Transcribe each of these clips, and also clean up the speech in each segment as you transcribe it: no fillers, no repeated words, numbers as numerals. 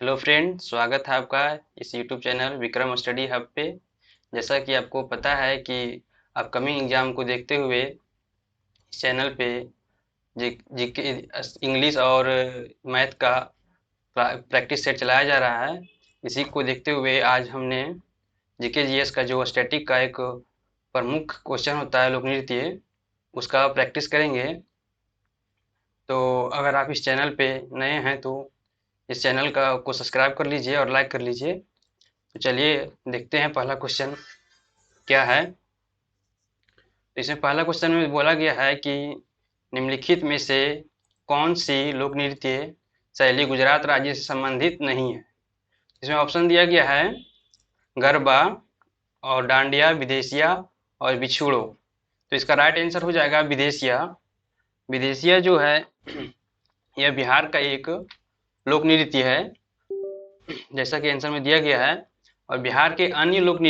Hello friend, स्वागत है आपका इस YouTube channel Vikram study hub पे। जैसा कि आपको पता है कि अपकमिंग एग्जाम को देखते हुए इस चैनल पे जीके इंग्लिश और मैथ का प्रैक्टिस सेट चलाया जा रहा है। इसी को देखते हुए आज हमने जीके जीएस का जो स्टैटिक का एक प्रमुख क्वेश्चन होता है लोक नृत्य, उसका प्रैक्टिस करेंगे। तो अगर आप इस चैनल पे नए हैं तो इस चैनल का को सब्सक्राइब कर लीजिए और लाइक कर लीजिए। तो चलिए देखते हैं पहला क्वेश्चन क्या है। तो इसमें पहला क्वेश्चन में बोला गया है कि निम्नलिखित में से कौन सी लोक नृत्य शैली गुजरात राज्य से संबंधित नहीं है। इसमें ऑप्शन दिया गया है गरबा और डांडिया, विदेशिया और बिछुड़ो। तो इसका राइट आंसर हो जाएगा विदेशिया। विदेशिया जो है यह बिहार का एक लोक नृत्य है, जैसा कि आंसर में दिया गया है। और बिहार के अन्य लोक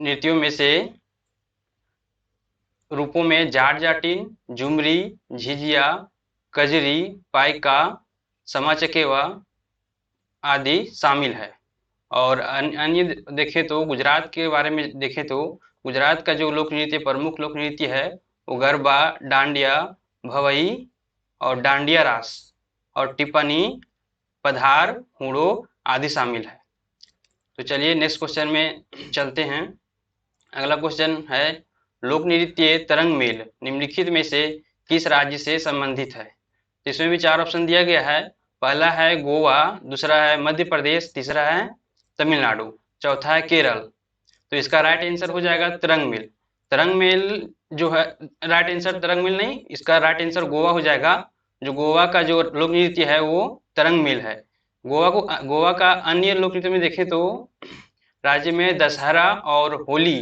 नृत्यों में से रूपों में जाट जाटिन, झुमरी, झिझिया, कजरी, पाइका, समा चकेवा आदि शामिल है। और अन्य देखें तो गुजरात के बारे में देखें तो गुजरात का जो लोक नृत्य प्रमुख लोक नृत्य है वो गरबा, डांडिया, भवई और डांडिया रास और टिप्पणी, पधार, हुड़ो आदि शामिल है। तो चलिए नेक्स्ट क्वेश्चन में चलते हैं। अगला क्वेश्चन है लोक नृत्य तरंग मेल निम्नलिखित में से किस राज्य से संबंधित है। तो इसमें भी चार ऑप्शन दिया गया है। पहला है गोवा, दूसरा है मध्य प्रदेश, तीसरा है तमिलनाडु, चौथा है केरल। तो इसका राइट आंसर हो जाएगा तरंग मेल। तरंग मेल जो है राइट आंसर तरंग मेल नहीं, इसका राइट आंसर गोवा हो जाएगा। जो गोवा का जो लोक नृत्य है वो तरंग मेल है। गोवा का अन्य लोक नृत्य में देखें तो राज्य में दशहरा और होली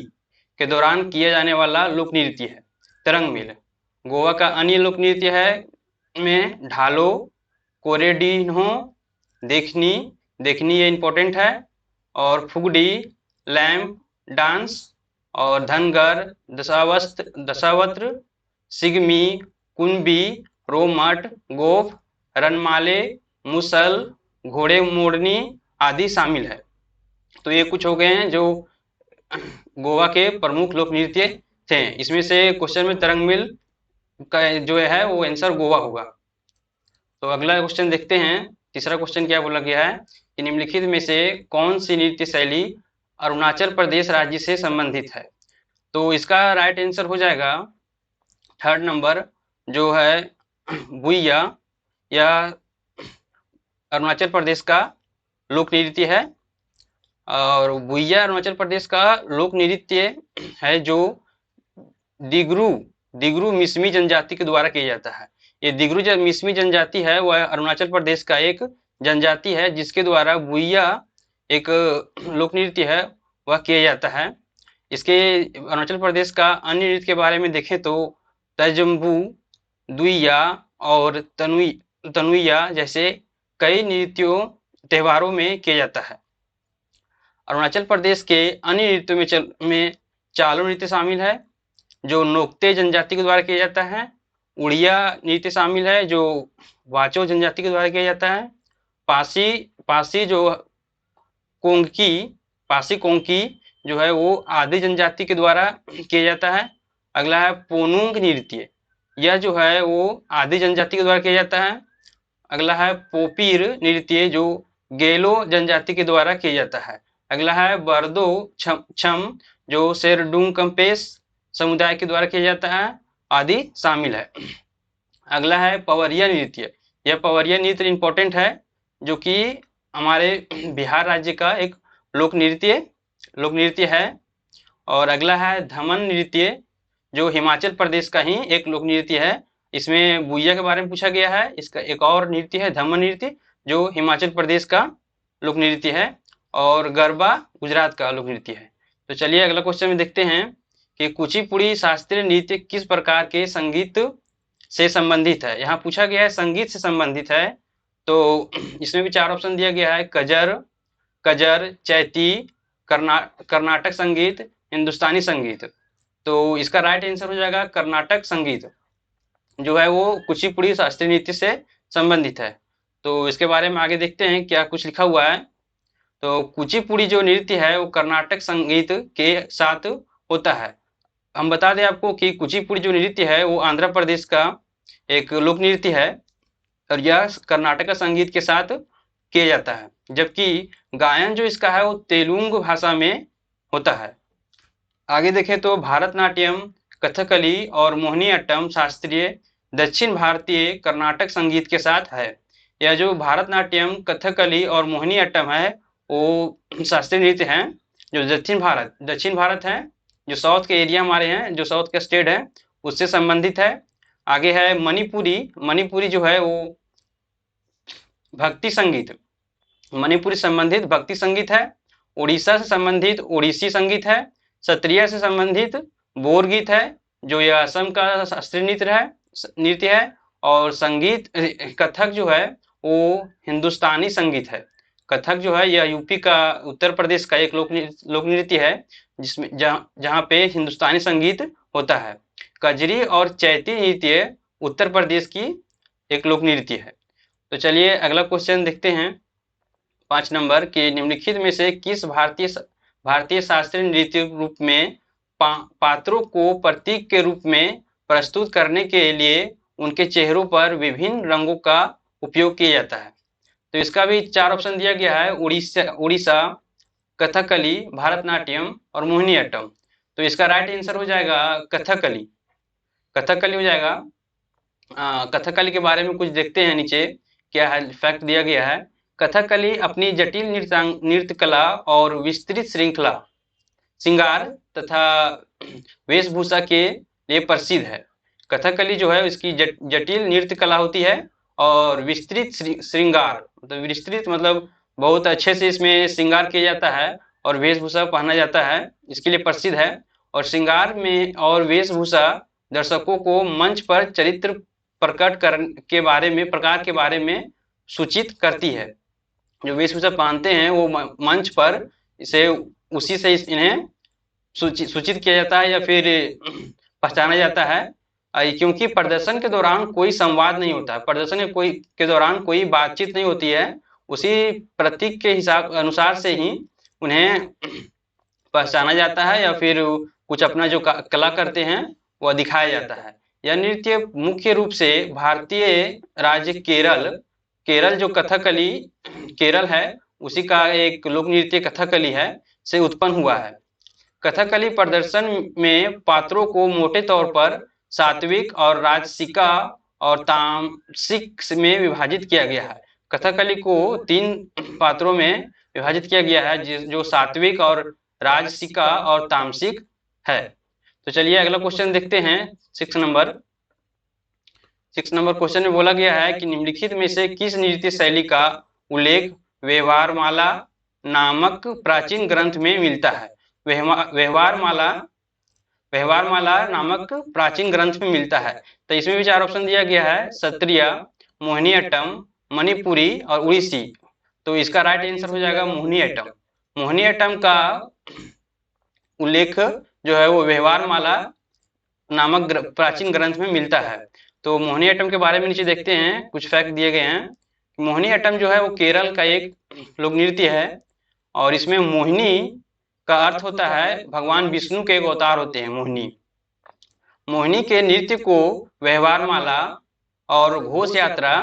के दौरान किया जाने वाला लोक नृत्य है तरंग मेल। गोवा का अन्य लोक नृत्य है में ढालो, कोरेडिन्हो, देखनी देखनी ये इम्पोर्टेंट है, और फुगड़ी, लैम्प डांस और धनगर, दशावत्र, सिगमी, कुंबी, रोमट, गोफ, रनमाले, मुसल, घोड़े मोड़नी आदि शामिल है। तो ये कुछ हो गए हैं जो गोवा के प्रमुख लोक नृत्य थे। इसमें से क्वेश्चन में तरंग मेल का जो है वो आंसर गोवा होगा। तो अगला क्वेश्चन देखते हैं। तीसरा क्वेश्चन क्या बोला गया है कि निम्नलिखित में से कौन सी नृत्य शैली अरुणाचल प्रदेश राज्य से संबंधित है। तो इसका राइट आंसर हो जाएगा थर्ड नंबर जो है भुइया। यह अरुणाचल प्रदेश का लोक नृत्य है और भुइया अरुणाचल प्रदेश का लोक नृत्य है जो दिगरू दिगरू मिसमी जनजाति के द्वारा किया जाता है। ये दिगरू जो मिसमी जनजाति है वह अरुणाचल प्रदेश का एक जनजाति है जिसके द्वारा भुइया एक लोक नृत्य है वह किया जाता है। इसके अरुणाचल प्रदेश का अन्य नृत्य के बारे में देखें तो तजम्बू, दुइया और तनुइया जैसे कई नृत्यों त्योहारों में किया जाता है। अरुणाचल प्रदेश के अन्य नृत्यों में चालो नृत्य शामिल है जो नोक्ते जनजाति के द्वारा किया जाता है। उड़िया नृत्य शामिल है जो वाचो जनजाति के द्वारा किया जाता है। पासी पासी जो कोंकणी पासी कोंकणी जो है वो आदि जनजाति के द्वारा किया जाता है। अगला है पोनुंग नृत्य, यह जो है वो आदि जनजाति के द्वारा किया जाता है। अगला है पोपीर नृत्य जो गेलो जनजाति के द्वारा किया जाता है। अगला है बर्दो छम जो शेरडुंग कंपेस समुदाय के द्वारा किया जाता है आदि शामिल है। अगला है पवरिया नृत्य। यह पवरिया नृत्य इंपॉर्टेंट है जो कि हमारे बिहार राज्य का एक लोक नृत्य है। और अगला है धमन नृत्य जो हिमाचल प्रदेश का ही एक लोक नृत्य है। इसमें भुइया के बारे में पूछा गया है। इसका एक और नृत्य है धमन नृत्य जो हिमाचल प्रदेश का लोक नृत्य है और गरबा गुजरात का लोक नृत्य है। तो चलिए अगला क्वेश्चन में देखते हैं कि कुचिपुड़ी शास्त्रीय नृत्य किस प्रकार के संगीत से संबंधित है। यहाँ पूछा गया है संगीत से संबंधित है। तो इसमें भी चार ऑप्शन दिया गया है कजर, चैती, कर्नाटक संगीत, हिंदुस्तानी संगीत। तो इसका राइट आंसर हो जाएगा कर्नाटक संगीत जो है वो कुचिपुड़ी शास्त्रीय नृत्य से संबंधित है। तो इसके बारे में आगे देखते हैं क्या कुछ लिखा हुआ है। तो कुचिपुड़ी जो नृत्य है वो कर्नाटक संगीत के साथ होता है। हम बता दें आपको कि कुचिपुड़ी जो नृत्य है वो आंध्र प्रदेश का एक लोक नृत्य है और यह कर्नाटक संगीत के साथ किया जाता है, जबकि गायन जो इसका है वो तेलुगु भाषा में होता है। आगे देखें तो भारतनाट्यम, कथकली और मोहिनीअट्टम शास्त्रीय दक्षिण भारतीय कर्नाटक संगीत के साथ है। यह जो भारतनाट्यम, कथकली और मोहिनीअट्टम है वो शास्त्रीय नृत्य हैं जो दक्षिण भारत है, जो साउथ के एरिया हमारे हैं, जो साउथ के स्टेट है उससे संबंधित है। आगे है मणिपुरी। मणिपुरी जो है वो भक्ति संगीत, मणिपुरी संबंधित भक्ति संगीत है। उड़ीसा से संबंधित ओडिसी संगीत है। क्षत्रिय से संबंधित बोर गीत है, जो यह असम का शास्त्रीय नृत्य है। और संगीत कथक जो है वो हिंदुस्तानी संगीत है। कथक जो है यह यूपी का, उत्तर प्रदेश का एक लोक नृत्य है जिसमें जहाँ पे हिंदुस्तानी संगीत होता है। कजरी और चैती नृत्य उत्तर प्रदेश की एक लोक नृत्य है। तो चलिए अगला क्वेश्चन देखते हैं 5 नंबर के निम्नलिखित में से किस भारतीय शास्त्रीय नृत्य रूप में पात्रों को प्रतीक के रूप में प्रस्तुत करने के लिए उनके चेहरों पर विभिन्न रंगों का उपयोग किया जाता है। तो इसका भी 4 ऑप्शन दिया गया है, उड़ीसा, कथकली, भारतनाट्यम और मोहिनीअट्टम। तो इसका राइट आंसर हो जाएगा कथकली। कथकली हो जाएगा। कथकली के बारे में कुछ देखते हैं, नीचे क्या है फैक्ट दिया गया है। कथकली अपनी जटिल नृत्य कला और विस्तृत श्रृंगार तथा वेशभूषा के लिए प्रसिद्ध है। कथकली जो है इसकी जटिल नृत्य कला होती है और विस्तृत श्रृंगार, मतलब विस्तृत मतलब बहुत अच्छे से इसमें श्रृंगार किया जाता है और वेशभूषा पहना जाता है, इसके लिए प्रसिद्ध है। और श्रृंगार में और वेशभूषा दर्शकों को मंच पर चरित्र प्रकार के बारे में सूचित करती है। जो वेशभूषा पहनते हैं वो मंच पर इसे उसी से इन्हें सूचित किया जाता है या फिर पहचाना जाता है, क्योंकि प्रदर्शन के दौरान कोई संवाद नहीं होता है, प्रदर्शन के दौरान कोई बातचीत नहीं होती है, उसी प्रतीक के अनुसार से ही उन्हें पहचाना जाता है या फिर कुछ अपना जो कला करते हैं वह दिखाया जाता है। यह नृत्य मुख्य रूप से भारतीय राज्य केरल जो कथकली केरल है उसी का एक लोक नृत्य कथकली है से उत्पन्न हुआ है। कथकली प्रदर्शन में पात्रों को मोटे तौर पर सात्विक और राजसिका और तामसिक में विभाजित किया गया है। कथकली को 3 पात्रों में विभाजित किया गया है, जो सात्विक और राजसिका और तामसिक है। तो चलिए अगला क्वेश्चन देखते हैं 6 नंबर क्वेश्चन में बोला गया है कि निम्नलिखित में से किस नृत्य शैली का उल्लेख व्यवहारमाला नामक प्राचीन ग्रंथ में मिलता है। व्यवहारमाला नामक प्राचीन ग्रंथ में मिलता है। तो इसमें भी 4 ऑप्शन दिया गया है, क्षत्रिय, मोहिनीअट्टम, मणिपुरी और उड़ीसी। तो इसका राइट आंसर हो जाएगा मोहिनीअट्टम। मोहिनीअट्टम का उल्लेख जो है वो व्यवहारमाला नामक प्राचीन ग्रंथ में मिलता है। तो मोहिनीअट्टम के बारे में नीचे देखते हैं, कुछ फैक्ट दिए गए हैं। मोहिनीअट्टम जो है वो केरल का एक लोक नृत्य है और इसमें मोहिनी का अर्थ होता है भगवान विष्णु के एक अवतार होते हैं मोहिनी के नृत्य को व्यवहारमाला और घोष यात्रा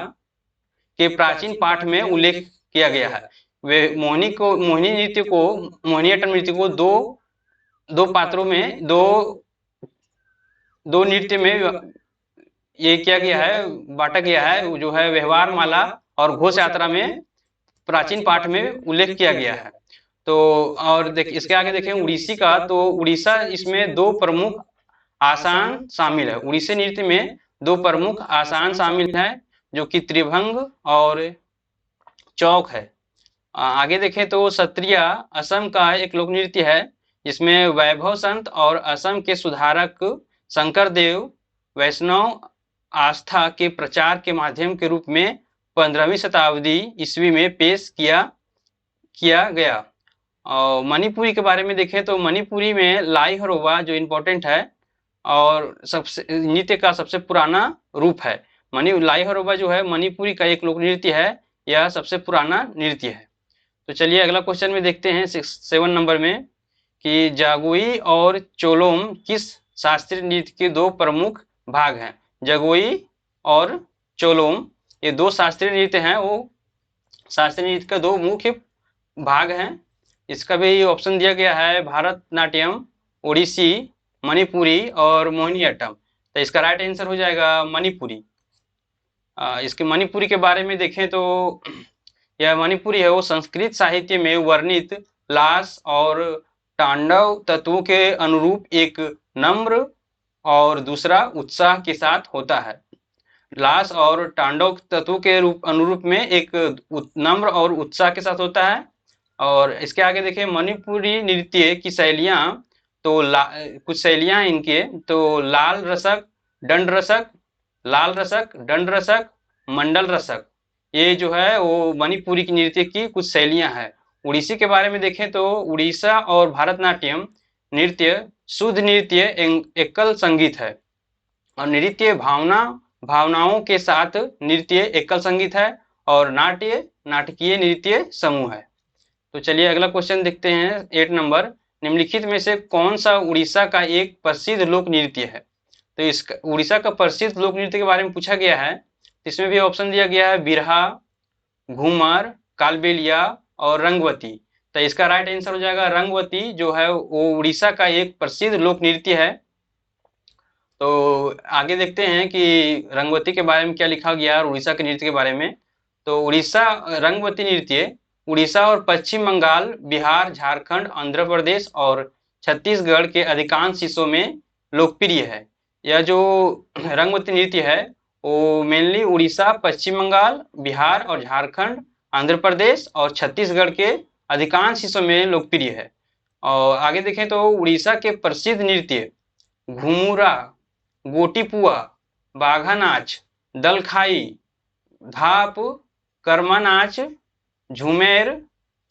के प्राचीन पाठ में उल्लेख किया गया है। मोहिनीअट्टम नृत्य को दो पात्रों में दो नृत्य में ये किया गया है, बांटा गया है, जो है व्यवहारमाला और घोष यात्रा में प्राचीन पाठ में उल्लेख किया गया है। तो और इसके आगे देखें उड़ीसी का, तो उड़ीसा इसमें 2 प्रमुख आसान शामिल है। उड़ीसी नृत्य में 2 प्रमुख आसान शामिल है जो कि त्रिभंग और चौक है। आगे देखें तो क्षत्रिय असम का एक लोक नृत्य है जिसमें वैभव संत और असम के सुधारक शंकरदेव वैष्णव आस्था के प्रचार के माध्यम के रूप में 15वीं शताब्दी ईस्वी में पेश किया गया। और मणिपुरी के बारे में देखें तो मणिपुरी में लाई हरोवा जो इम्पोर्टेंट है और सबसे नृत्य का सबसे पुराना रूप है। लाई हरोवा जो है मणिपुरी का एक लोक नृत्य है यह सबसे पुराना नृत्य है। तो चलिए अगला क्वेश्चन में देखते हैं 7 नंबर में कि जागोई और चोलोम किस शास्त्रीय नृत्य के दो प्रमुख भाग हैं। जगोई और चोलोम ये दो शास्त्रीय नृत्य हैं, वो शास्त्रीय नृत्य का दो मुख्य भाग हैं। इसका भी ऑप्शन दिया गया है भारतनाट्यम, ओडिसी, मणिपुरी और मोहिनीअट्टम। तो इसका राइट आंसर हो जाएगा मणिपुरी। इसके मणिपुरी के बारे में देखें तो यह मणिपुरी है वो संस्कृत साहित्य में वर्णित लास और तांडव तत्वों के अनुरूप एक नम्र और दूसरा उत्साह के साथ होता है। लास और तांडव तत्वों के अनुरूप में एक नम्र और उत्साह के साथ होता है। और इसके आगे देखें मणिपुरी नृत्य की शैलियां, तो कुछ शैलियां इनके, तो लाल रसक, दंड रसक, लाल रसक, दंड रसक, मंडल रसक, ये जो है वो मणिपुरी की नृत्य की कुछ शैलियां हैं। उड़ीसी के बारे में देखें तो उड़ीसा और भारतनाट्यम नृत्य शुद्ध नृत्य एकल संगीत है और नृत्य भावनाओं के साथ नृत्य एकल संगीत है और नाट्य नाटकीय नृत्य समूह है। तो चलिए अगला क्वेश्चन देखते हैं 8 नंबर। निम्नलिखित में से कौन सा उड़ीसा का एक प्रसिद्ध लोक नृत्य है। तो इस उड़ीसा का प्रसिद्ध लोक नृत्य के बारे में पूछा गया है। इसमें भी ऑप्शन दिया गया है बिरहा, घूमर, कालबेलिया और रंगवती। तो इसका राइट आंसर हो जाएगा रंगवती, जो है वो उड़ीसा का एक प्रसिद्ध लोक नृत्य है। तो आगे देखते हैं कि रंगवती के बारे में क्या लिखा गया है उड़ीसा के नृत्य के बारे में। तो उड़ीसा रंगवती नृत्य उड़ीसा और पश्चिम बंगाल, बिहार, झारखंड, आंध्र प्रदेश और छत्तीसगढ़ के अधिकांश हिस्सों में लोकप्रिय है। यह जो रंगवती नृत्य है वो मेनली उड़ीसा, पश्चिम बंगाल, बिहार और झारखंड, आंध्र प्रदेश और छत्तीसगढ़ के अधिकांश हिस्सों में लोकप्रिय है। और आगे देखें तो उड़ीसा के प्रसिद्ध नृत्य घुमुरा, गोटीपुआ, बाघा नाच, दलखाई, धाप, कर्मा नाच, झूमेर,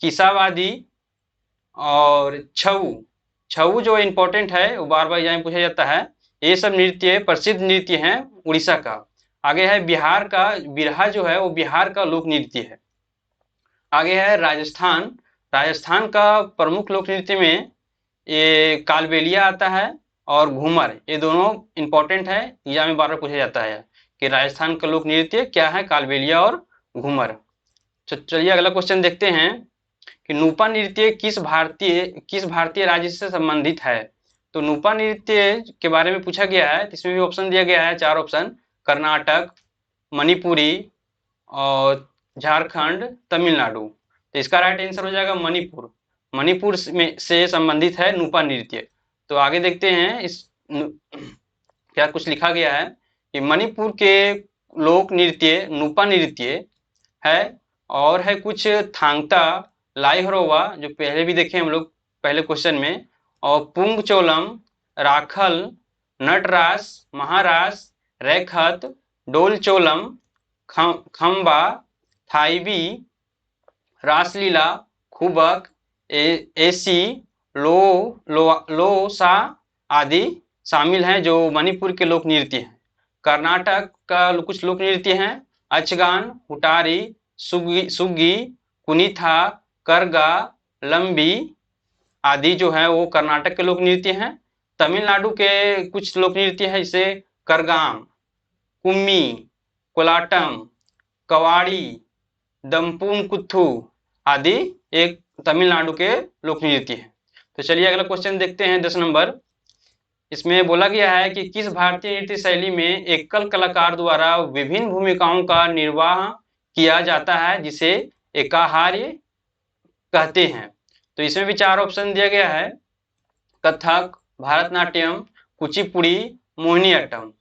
किसावादी और छऊ जो इम्पोर्टेंट है वो बार बार एग्जाम पूछा जाता है। ये सब नृत्य प्रसिद्ध नृत्य हैं उड़ीसा का। आगे है बिहार का बिरहा, जो है वो बिहार का लोक नृत्य है। आगे है राजस्थान का प्रमुख लोक नृत्य में ये कालबेलिया आता है और घूमर, ये दोनों इंपॉर्टेंट है, एग्जाम में बार बार पूछा जाता है कि राजस्थान का लोक नृत्य क्या है, कालबेलिया और घूमर। चलिए अगला क्वेश्चन देखते हैं कि नुपा नृत्य किस भारतीय राज्य से संबंधित है। तो नुपा नृत्य के बारे में पूछा गया है। इसमें भी ऑप्शन दिया गया है 4 ऑप्शन, कर्नाटक, मणिपुरी और झारखंड, तमिलनाडु। तो इसका राइट आंसर हो जाएगा मणिपुर में से संबंधित है नुपा नृत्य। तो आगे देखते हैं इस क्या कुछ लिखा गया है कि मणिपुर के लोक नृत्य नुपा नृत्य है और है कुछ थांगता, लाइहरोवा जो पहले भी देखे हम लोग पहले क्वेश्चन में, और पुंगचोलम, राखल, नटरास, महारास, रेखत, डोलचोलम, खम्बा, थाईबी, रासलीला, खुबक, एसी, लोसा आदि शामिल हैं जो मणिपुर के लोक नृत्य हैं। कर्नाटक का कुछ लोक नृत्य हैं अचगान, हुटारी, सुग्गी, कुनीथा, करगा, लंबी आदि जो है वो कर्नाटक के लोक नृत्य हैं। तमिलनाडु के कुछ लोक नृत्य है जैसे करगाम, कुम्मी, कोलाटम, कवाड़ी, दम्पुनकुथु आदि एक तमिलनाडु के लोक नृत्य है। तो चलिए अगला क्वेश्चन देखते हैं 10 नंबर। इसमें बोला गया है कि किस भारतीय नृत्य शैली में एकल कलाकार द्वारा विभिन्न भूमिकाओं का निर्वाह किया जाता है जिसे एकाहार्य कहते हैं। तो इसमें भी 4 ऑप्शन दिया गया है कथक, भारतनाट्यम, कुचिपुड़ी, मोहिनीअट्टम।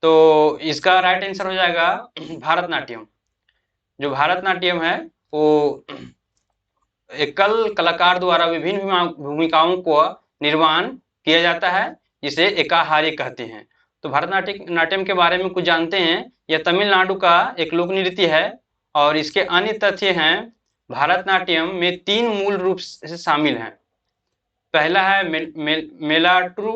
तो इसका राइट आंसर हो जाएगा भारतनाट्यम। जो भारतनाट्यम है वो एकल कलाकार द्वारा विभिन्न भूमिकाओं को निर्वहन किया जाता है जिसे एकाहार्य कहते हैं। तो भारतनाट्यम के बारे में कुछ जानते हैं। यह तमिलनाडु का एक लोक नृत्य है और इसके अन्य तथ्य हैं भारतनाट्यम में 3 मूल रूप से शामिल हैं। पहला है मेलाट्रू,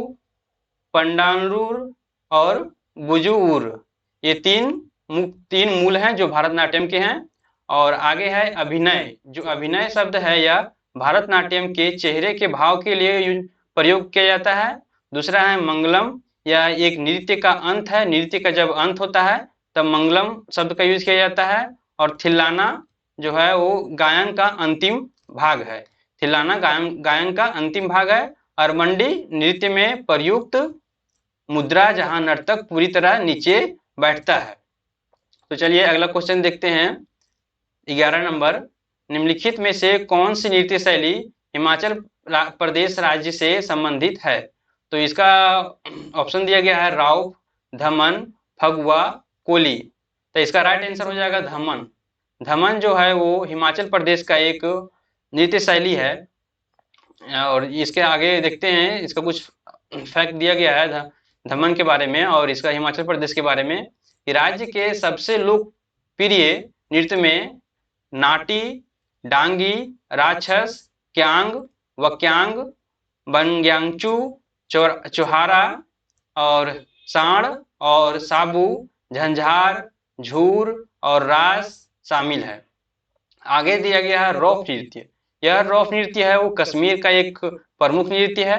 पंडानूर और बुजुऊर। ये तीन मूल हैं जो भारतनाट्यम के हैं। और आगे है अभिनय। जो अभिनय शब्द है यह भरतनाट्यम के चेहरे के भाव के लिए प्रयोग किया जाता है। दूसरा है मंगलम, यह एक नृत्य का अंत है। नृत्य का जब अंत होता है तब मंगलम शब्द का यूज किया जाता है। और थिल्लाना जो है वो गायन का अंतिम भाग है। थिल्लाना गायन का अंतिम भाग है। अरमंडी नृत्य में प्रयुक्त मुद्रा जहां नर्तक पूरी तरह नीचे बैठता है। तो चलिए अगला क्वेश्चन देखते हैं। 11 नंबर, निम्नलिखित में से कौन सी नृत्य शैली हिमाचल प्रदेश राज्य से संबंधित है? तो इसका ऑप्शन दिया गया है राउफ, धमन, फगुआ, कोली। तो इसका राइट आंसर हो जाएगा धमन। धमन जो है वो हिमाचल प्रदेश का एक नृत्य शैली है। और इसके आगे देखते हैं, इसका कुछ फैक्ट दिया गया है धमन के बारे में और इसका हिमाचल प्रदेश के बारे में कि राज्य के सबसे लोकप्रिय नृत्य में नाटी, डांगी, राक्षस, क्यांग, वक्यांग, बनग्यांचू, चौहारा और सांड और साबू, झंझार, झूर और रास शामिल है। आगे दिया गया है रौफ नृत्य। यह रौफ नृत्य है वो कश्मीर का एक प्रमुख नृत्य है।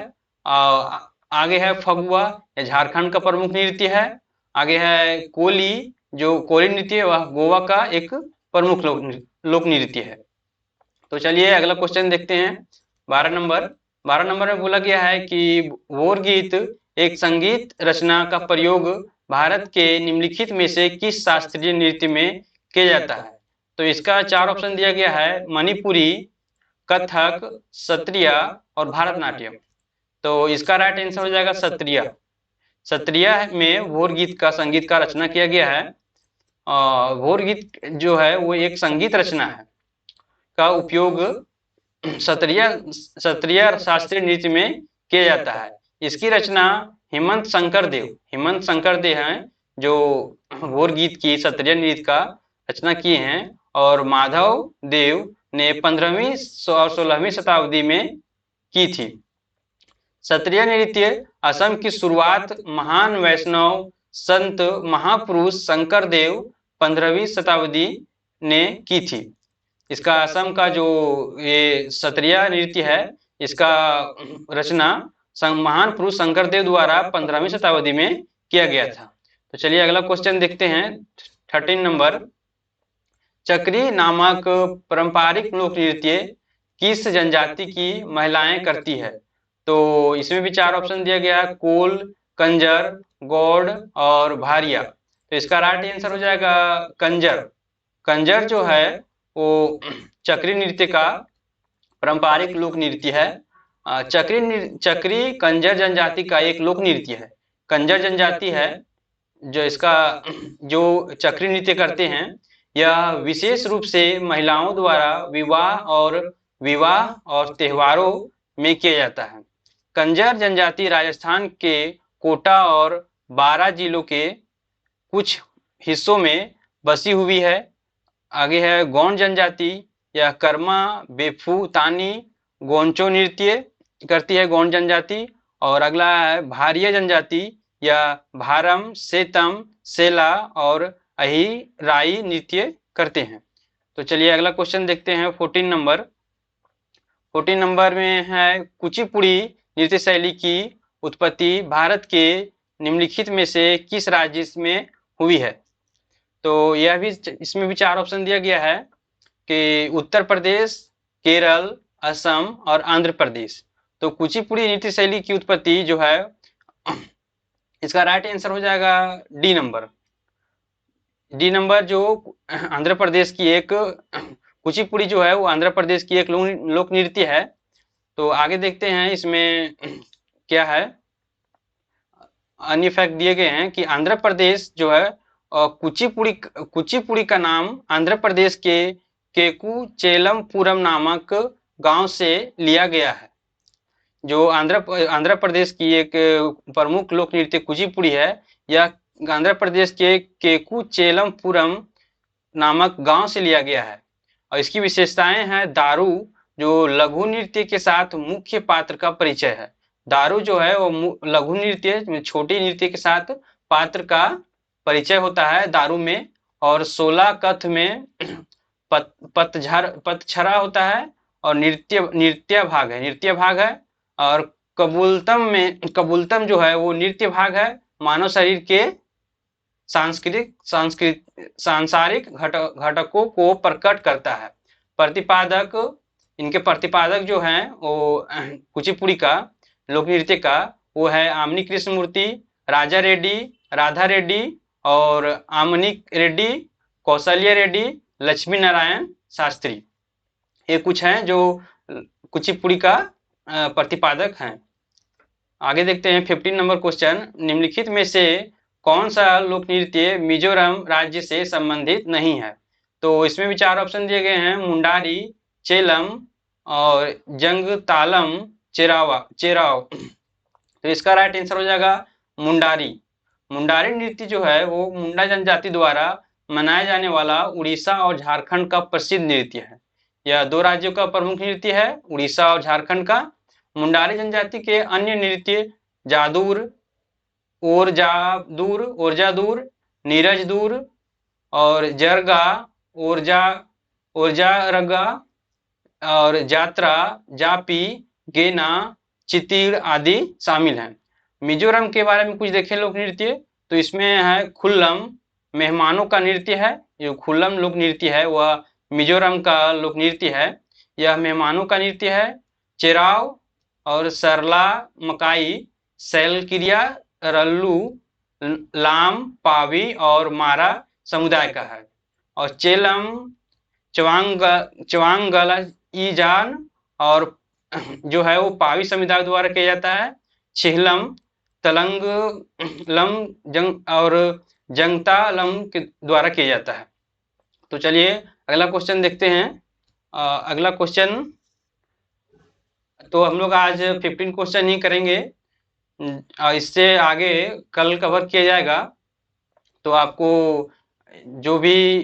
आगे है फगुआ, यह झारखंड का प्रमुख नृत्य है। आगे है कोली, जो कोली नृत्य वह गोवा का एक प्रमुख लोक नृत्य है। तो चलिए अगला क्वेश्चन देखते हैं। 12 नंबर में बोला गया है कि वोर गीत एक संगीत रचना का प्रयोग भारत के निम्नलिखित में से किस शास्त्रीय नृत्य में किया जाता है? तो इसका 4 ऑप्शन दिया गया है मणिपुरी, कथक, सत्रिया और भारतनाट्यम। तो इसका राइट आंसर हो जाएगा सत्रिया। सत्रिया में वोर गीत का संगीत का रचना किया गया है। वोर गीत जो है वो एक संगीत रचना है का उपयोग सत्रिय शास्त्रीय नृत्य में किया जाता है। इसकी रचना हेमंत शंकर देव हैं जो वोर गीत की सत्रिय नृत्य का रचना किए हैं और माधव देव ने 15वीं और 16वीं शताब्दी में की थी। सत्रिय नृत्य असम की शुरुआत महान वैष्णव संत महापुरुष शंकर देव 15वीं शताब्दी ने की थी। इसका असम का जो ये सत्रिय नृत्य है इसका रचना महान पुरुष शंकर देव द्वारा 15वीं शताब्दी में किया गया था। तो चलिए अगला क्वेश्चन देखते हैं। 13 नंबर, चक्री नामक पारंपरिक लोक नृत्य किस जनजाति की महिलाएं करती है? तो इसमें भी 4 ऑप्शन दिया गया है कोल, कंजर, गौड़ और भारिया। तो इसका राइट आंसर हो जाएगा कंजर। कंजर जो है वो चक्री नृत्य का पारंपरिक लोक नृत्य है। चक्री कंजर जनजाति का एक लोक नृत्य है। कंजर जनजाति है जो इसका जो चक्री नृत्य करते हैं यह विशेष रूप से महिलाओं द्वारा विवाह और त्योहारों में किया जाता है। कंजर जनजाति राजस्थान के कोटा और 12 जिलों के कुछ हिस्सों में बसी हुई है। आगे है गौंड जनजाति, यह कर्मा, बेफू, तानी, गोंचो नृत्य करती है गौंड जनजाति। और अगला है भारिया जनजाति, यह भारम, सेतम, सेला और अहिराई नृत्य करते हैं। तो चलिए अगला क्वेश्चन देखते हैं। 14 नंबर में है कुचिपुड़ी नृत्य शैली की उत्पत्ति भारत के निम्नलिखित में से किस राज्य में हुई है? तो यह भी इसमें भी 4 ऑप्शन दिया गया है कि उत्तर प्रदेश, केरल, असम और आंध्र प्रदेश। तो कुचिपुड़ी नृत्य शैली की उत्पत्ति जो है इसका राइट आंसर हो जाएगा डी नंबर जो आंध्र प्रदेश की एक कुचिपुड़ी जो है वो आंध्र प्रदेश की एक लोक नृत्य है। तो आगे देखते हैं इसमें क्या है। अन्य फैक्ट दिए गए हैं कि आंध्र प्रदेश जो है कुचिपुड़ी का नाम आंध्र प्रदेश के केकुचेलमपुरम नामक गांव से लिया गया है। जो आंध्र प्रदेश की एक प्रमुख लोक नृत्य कुचिपुड़ी है यह आंध्र प्रदेश के केकुचेलमपुरम नामक गांव से लिया गया है। और इसकी विशेषताएं हैं दारू जो लघु नृत्य के साथ मुख्य पात्र का परिचय है। दारू जो है वो लघु नृत्य छोटी नृत्य के साथ पात्र का परिचय होता है दारू में। और 16 कथ में पतझरा होता है, और नृत्य भाग है। और कबूलतम जो है वो नृत्य भाग है, मानव शरीर के सांसारिक घटकों को प्रकट करता है। इनके प्रतिपादक जो हैं वो कुचिपुड़ी का लोक नृत्य का वो है आमनी कृष्णमूर्ति, राजा रेड्डी, राधा रेड्डी और आमनी रेड्डी, कौशल्या रेड्डी, लक्ष्मी नारायण शास्त्री। ये कुछ हैं जो कुचिपुड़ी का प्रतिपादक हैं। आगे देखते हैं 15 नंबर क्वेश्चन। निम्नलिखित में से कौन सा लोक नृत्य मिजोरम राज्य से संबंधित नहीं है? तो इसमें भी 4 ऑप्शन दिए गए हैं, मुंडारी, चेलम और जंगतालम चेराव। तो इसका राइट आंसर हो जाएगा मुंडारी। मुंडारी नृत्य जो है वो मुंडा जनजाति द्वारा मनाया जाने वाला उड़ीसा और झारखंड का प्रसिद्ध नृत्य है। यह 2 राज्यों का प्रमुख नृत्य है, उड़ीसा और झारखंड का। मुंडारी जनजाति के अन्य नृत्य जादूर, ओरजादूर, नीरजदूर और जरगा, ओरजारगा और जात्रा, जापी, गेना, चितीर आदि शामिल हैं। मिजोरम के बारे में कुछ देखें लोक नृत्य, तो इसमें है खुल्लम, मेहमानों का नृत्य है। जो खुल्लम लोक नृत्य है वह मिजोरम का लोक नृत्य है, यह मेहमानों का नृत्य है। चेराव और सरला मकाई सैलकिरिया, रल्लू, लाम, पावी और मारा समुदाय का है। और चेलम चवांगलाईजान और जो है वो पावी समुदाय द्वारा किया जाता है। छिहलम तलंगलम और जंगतालम के द्वारा किया जाता है। तो चलिए अगला क्वेश्चन देखते हैं। अगला क्वेश्चन तो हम लोग आज 15 क्वेश्चन ही करेंगे, इससे आगे कल कवर किया जाएगा। तो आपको जो भी